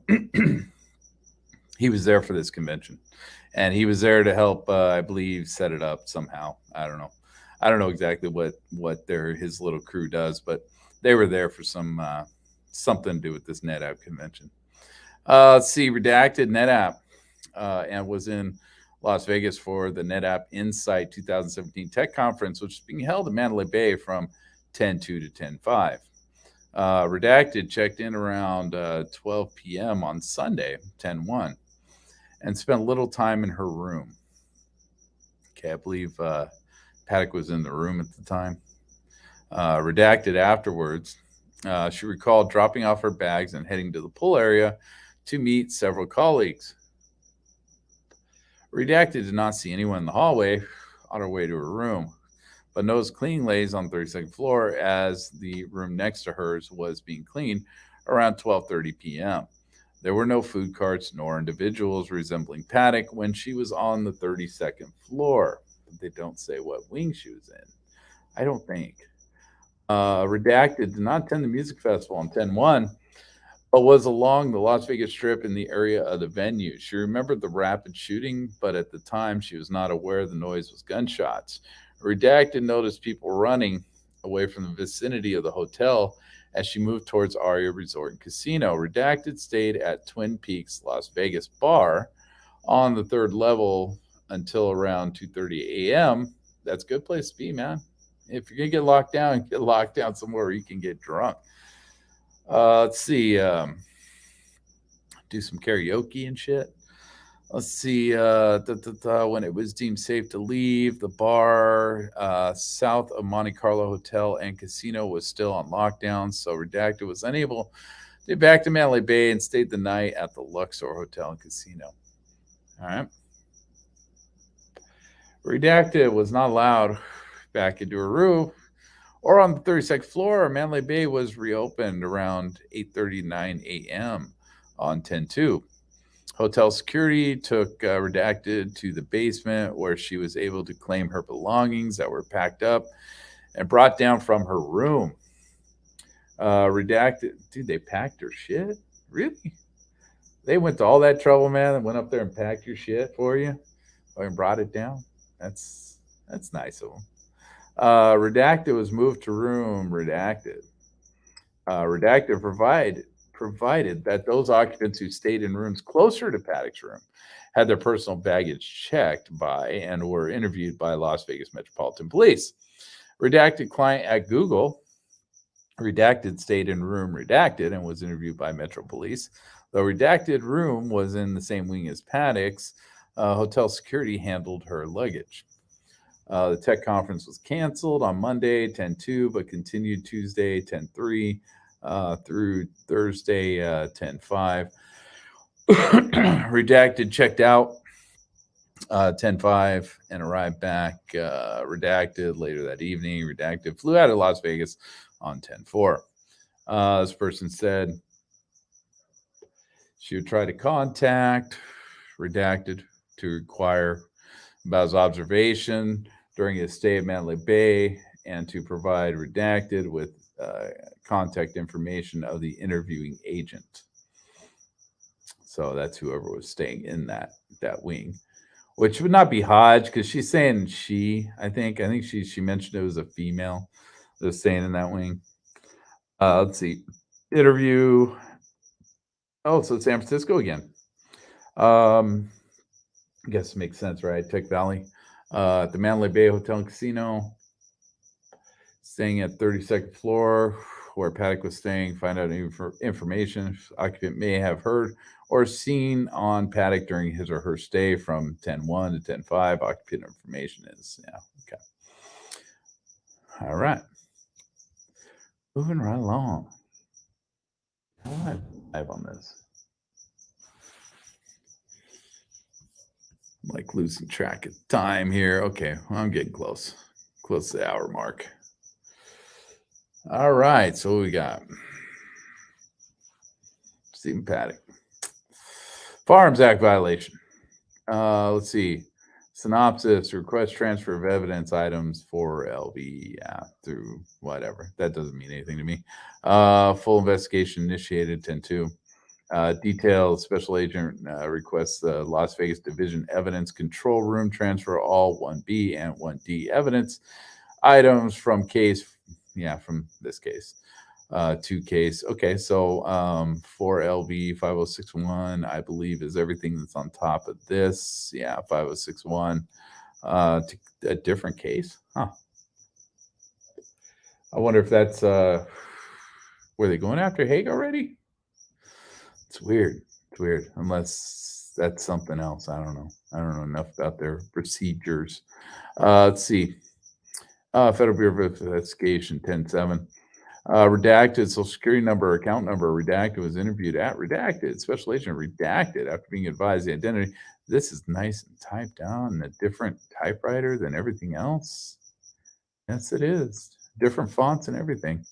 Speaker 1: he was there for this convention. And he was there to help, I believe, set it up somehow. I don't know. I don't know exactly what his little crew does, but they were there for something to do with this NetApp convention. Let's see, redacted NetApp, and was in Las Vegas for the NetApp Insight 2017 Tech Conference, which is being held in Mandalay Bay from 10/2 to 10/5. Redacted checked in around 12 p.m. on Sunday, 10/1, and spent a little time in her room. Okay, I believe Paddock was in the room at the time. Redacted afterwards, she recalled dropping off her bags and heading to the pool area to meet several colleagues. Redacted did not see anyone in the hallway on her way to her room, but noticed cleaning ladies on the 32nd floor as the room next to hers was being cleaned around 12:30 p.m. There were no food carts nor individuals resembling Paddock when she was on the 32nd floor. but they don't say what wing she was in. I don't think. Redacted did not attend the music festival on 10/1, but was along the Las Vegas Strip in the area of the venue. She remembered the rapid shooting, but at the time she was not aware the noise was gunshots. Redacted noticed people running away from the vicinity of the hotel as she moved towards Aria Resort and Casino. Redacted stayed at Twin Peaks Las Vegas bar on the third level until around 2:30 a.m. That's a good place to be, man. If you're gonna get locked down somewhere where you can get drunk. Let's see. Do some karaoke and shit. Let's see. When it was deemed safe to leave, the bar south of Monte Carlo Hotel and Casino was still on lockdown, so Redacted was unable to get back to Mandalay Bay and stayed the night at the Luxor Hotel and Casino. All right. Redacted was not allowed back into her room or on the 32nd floor. Mandalay Bay was reopened around 8:39 a.m. on 10/2. Hotel security took Redacted to the basement where she was able to claim her belongings that were packed up and brought down from her room. Redacted, dude, they packed her shit? Really? They went to all that trouble, man, and went up there and packed your shit for you and brought it down? That's nice of them. Redacted was moved to room Redacted. Redacted provided that those occupants who stayed in rooms closer to Paddock's room had their personal baggage checked by and were interviewed by Las Vegas Metropolitan Police. Redacted client at Google, Redacted stayed in room Redacted and was interviewed by Metro Police. Though Redacted room was in the same wing as Paddock's, hotel security handled her luggage. The tech conference was canceled on Monday, 10/2, but continued Tuesday, 10/3. Through Thursday, 10/5. Redacted checked out 10/5 and arrived back Redacted later that evening. Redacted flew out of Las Vegas on 10/4. This person said she would try to contact Redacted to inquire about his observation during his stay at Mandalay Bay and to provide Redacted with contact information of the interviewing agent. So that's whoever was staying in that wing, which would not be Hodge because she's saying she. I think she mentioned it was a female that was staying in that wing. Let's see, interview. Oh, so it's San Francisco again. I guess it makes sense, right? Tech Valley, at the Mandalay Bay Hotel and Casino. Staying at 32nd floor where Paddock was staying, find out information occupant may have heard or seen on Paddock during his or her stay from 10/1 to 10/5. Occupant information is, okay. All right. Moving right along. How do I dive on this? I'm like losing track of time here. Okay, well, I'm getting close to the hour mark. All right, so what we got? Stephen Paddock. Firearms Act violation. Let's see. Synopsis, request transfer of evidence items for LV through whatever. That doesn't mean anything to me. Full investigation initiated 10/2. Details, special agent requests the Las Vegas Division Evidence Control Room transfer all 1B and 1D evidence items from this case. 2 case. Okay, so 4LV 5061, I believe, is everything that's on top of this. 5061. To a different case. Huh. I wonder if that's were they going after Hague already? It's weird. Unless that's something else. I don't know. I don't know enough about their procedures. Let's see. Federal Bureau of Investigation 10/7. Redacted social security number, account number, Redacted was interviewed at Redacted. Special agent Redacted after being advised the identity. This is nice and typed down in a different typewriter than everything else. Yes, it is. Different fonts and everything.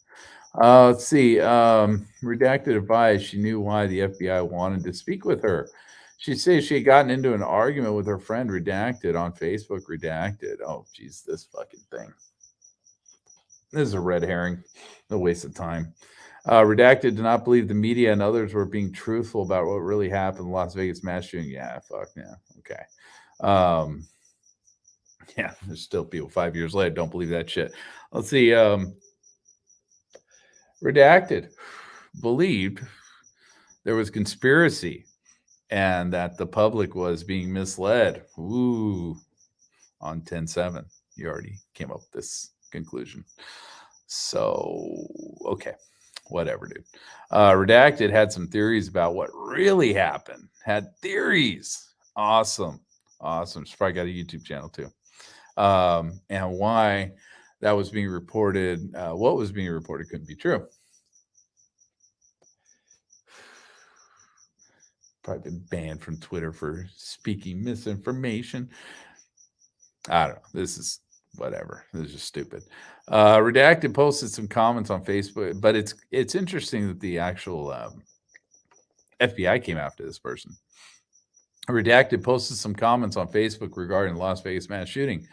Speaker 1: Let's see. Redacted advised she knew why the FBI wanted to speak with her. She says she had gotten into an argument with her friend, redacted, on Facebook, redacted. Oh, geez, this fucking thing. This is a red herring, a waste of time. Redacted did not believe the media and others were being truthful about what really happened in the Las Vegas mass shooting. Yeah, fuck yeah. Okay. Yeah, there's still people 5 years later don't believe that shit. Let's see. Redacted believed there was conspiracy and that the public was being misled. Ooh, on 10/7. You already came up with this conclusion. So, okay. Whatever, dude. Redacted had some theories about what really happened. Had theories. Awesome. Awesome. She's probably got a YouTube channel too. And why that was being reported, what was being reported couldn't be true. Probably been banned from Twitter for speaking misinformation. I don't know. This is whatever. This is just stupid. Redacted posted some comments on Facebook, but it's interesting that the actual FBI came after this person. Redacted posted some comments on Facebook regarding the Las Vegas mass shooting.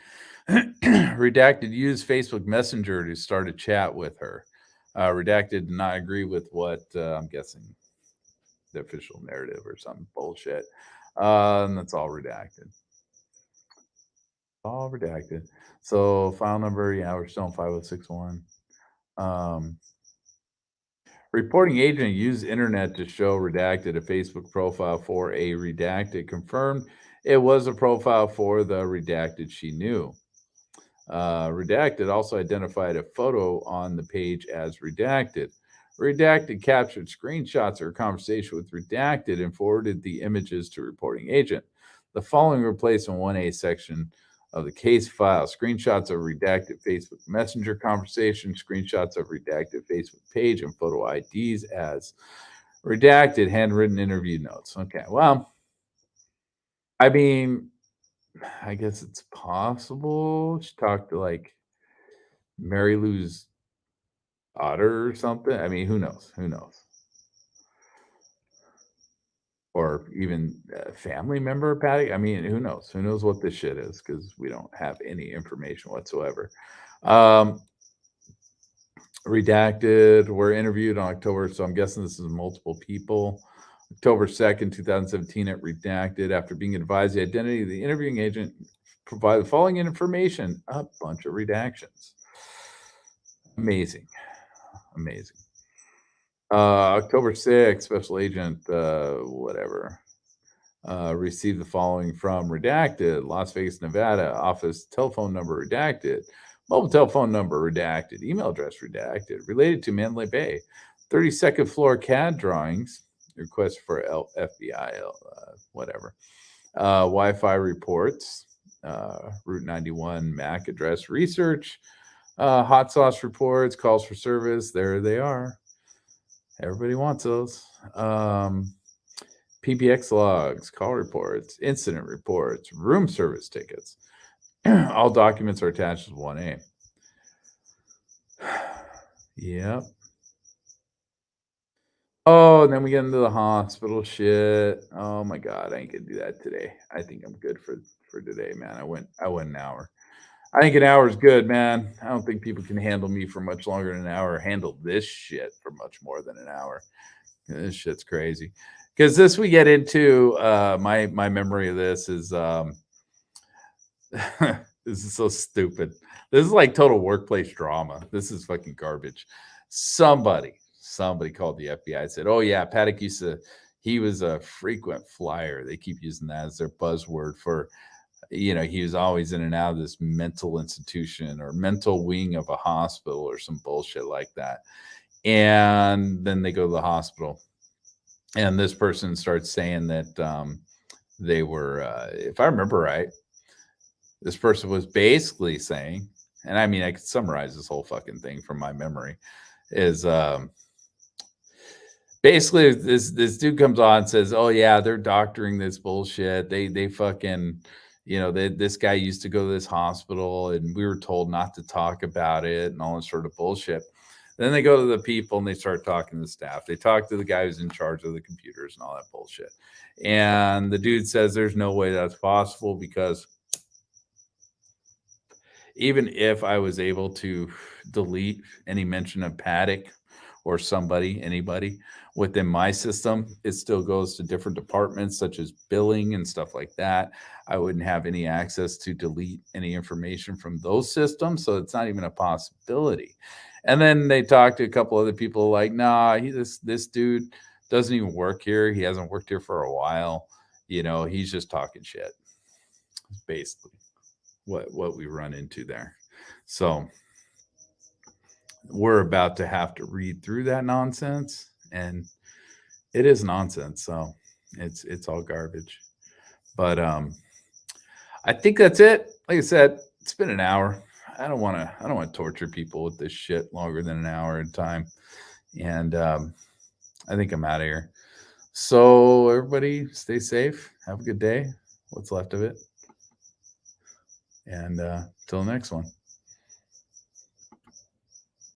Speaker 1: Redacted used Facebook Messenger to start a chat with her. Redacted did not agree with what I'm guessing the official narrative or some bullshit. And that's all redacted. All redacted. So file number, yeah, we're still on 5061. Reporting agent used internet to show redacted a Facebook profile for a redacted, confirmed it was a profile for the redacted she knew. Redacted also identified a photo on the page as redacted. Redacted captured screenshots of her conversation with redacted and forwarded the images to reporting agent. The following were placed in 1A section of the case file: screenshots of redacted Facebook Messenger conversation, screenshots of redacted Facebook page, and photo IDs as redacted, handwritten interview notes. Okay, well, I mean, I guess it's possible she talked to like Mary Lou's daughter or something. I mean, who knows? Who knows? Or even a family member of Patty. I mean, who knows? Who knows what this shit is? Because we don't have any information whatsoever. Redacted were interviewed on October, so I'm guessing this is multiple people. October 2nd, 2017 at Redacted. After being advised the identity of the interviewing agent, provided the following information: a bunch of redactions. Amazing. Amazing. October 6th, Special Agent, whatever, received the following from redacted: Las Vegas, Nevada, office telephone number redacted, mobile telephone number redacted, email address redacted, related to Mandalay Bay, 32nd floor CAD drawings, request for FBI, whatever, Wi-Fi reports, Route 91 MAC address research, hot sauce reports, calls for service. There they are. Everybody wants those. PBX logs, call reports, incident reports, room service tickets. All documents are attached as 1A. Yep. Oh, and then we get into the hospital shit. Oh my god, I ain't gonna do that today. I think I'm good for today, man. I went an hour. I think an hour is good, man. I don't think people can handle me for much longer than an hour. Handle this shit for much more than an hour. This shit's crazy. Because this we get into my memory of this is this is so stupid. This is like total workplace drama. This is fucking garbage. Somebody called the FBI and said, "Oh yeah, Paddock he was a frequent flyer." They keep using that as their buzzword for, he was always in and out of this mental institution or mental wing of a hospital or some bullshit like that. And then they go to the hospital, and this person starts saying that they were, if I remember right, this person was basically saying, and I mean, I could summarize this whole fucking thing from my memory, is basically this dude comes on and says, "Oh yeah, they're doctoring this bullshit. They fucking, this guy used to go to this hospital, and we were told not to talk about it, and all this sort of bullshit." Then they go to the people and they start talking to the staff. They talk to the guy who's in charge of the computers and all that bullshit. And the dude says there's no way that's possible because even if I was able to delete any mention of Paddock or anybody within my system, it still goes to different departments such as billing and stuff like that. I wouldn't have any access to delete any information from those systems, so it's not even a possibility. And then they talk to a couple other people like, nah, this dude doesn't even work here. He hasn't worked here for a while. He's just talking shit. Basically what we run into there. So we're about to have to read through that nonsense, and it is nonsense. So it's all garbage. But I think that's it. Like I said, it's been an hour. I don't want to torture people with this shit longer than an hour at a time. And I think I'm out of here. So everybody stay safe. Have a good day. What's left of it. And till next one.